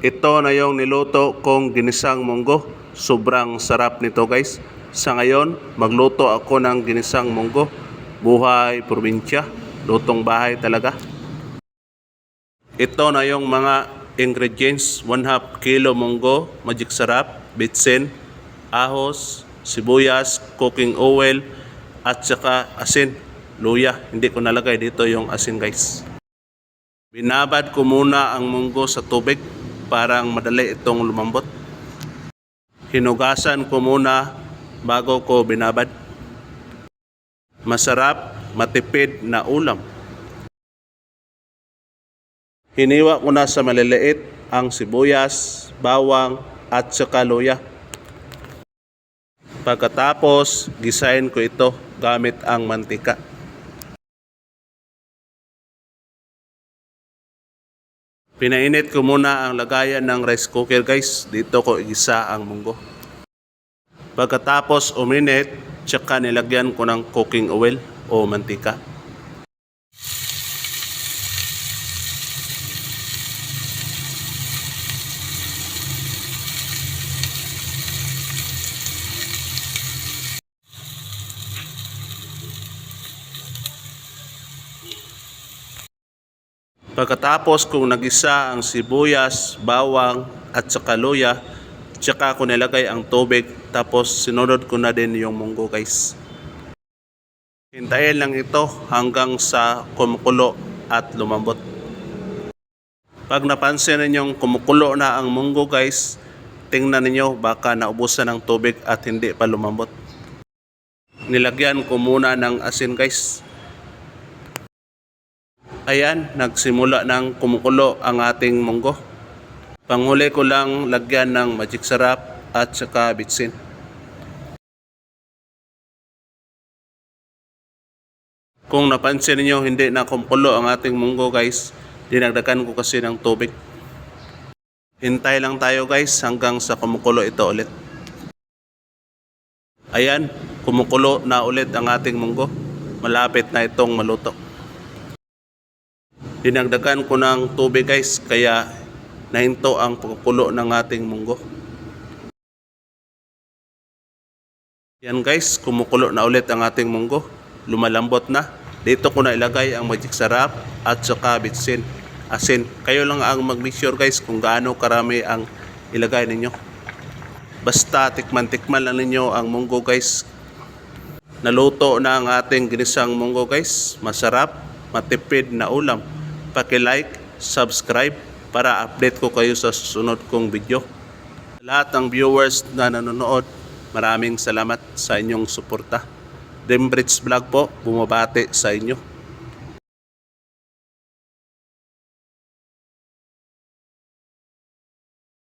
Ito na yung niluto kong ginisang munggo. Sobrang sarap nito guys. Sa ngayon, magluto ako ng ginisang munggo. Buhay probinsya. Lutong bahay talaga. Ito na yung mga ingredients. 1/2 kilo munggo, magic sarap, bitsin, ahos, sibuyas, cooking oil, at saka asin, luya. Hindi ko nalagay dito yung asin guys. Binabad ko muna ang munggo sa tubig. Parang madali itong lumambot. Hinugasan ko muna bago ko binabad. Masarap, matipid na ulam. Hiniwa ko na sa maliliit ang sibuyas, bawang at saka luya. Pagkatapos, gisahin ko ito gamit ang mantika. Pinainit ko muna ang lagayan ng rice cooker guys. Dito ko igisa ang munggo. Pagkatapos uminit, tsaka nilagyan ko ng cooking oil o mantika. Pagkatapos kung nagisa ang sibuyas, bawang at saka luya, tsaka ko nilagay ang tubig, tapos sinunod ko na din yung munggo guys. Hintayin lang ito hanggang sa kumukulo at lumambot. Pag napansin ninyong kumukulo na ang munggo guys, tingnan ninyo baka naubusan ng tubig at hindi pa lumambot. Nilagyan ko muna ng asin guys. Ayan, nagsimula ng kumukulo ang ating munggo. Panghuli ko lang lagyan ng magic sarap at saka bitsin. Kung napansin niyo hindi na kumukulo ang ating munggo guys, dinagdagan ko kasi ng tubig. Hintay lang tayo guys hanggang sa kumukulo ito ulit. Ayan, kumukulo na ulit ang ating munggo. Malapit na itong maluto. Dinagdagan ko ng tubig guys, kaya nahinto ang pagkukulo ng ating munggo. Yan guys, kumukulo na ulit ang ating munggo. Lumalambot na. Dito ko na ilagay ang magic sarap at saka bitsin, asin. Kayo lang ang mag-measure guys kung gaano karami ang ilagay ninyo. Basta tikman-tikman lang ninyo ang munggo guys. Naluto na ang ating ginisang munggo guys. Masarap, matipid na ulam. Paki-like, subscribe para update ko kayo sa susunod kong video. Lahat ng viewers na nanonood, maraming salamat sa inyong suporta. Dembridge Vlog po, bumabati sa inyo.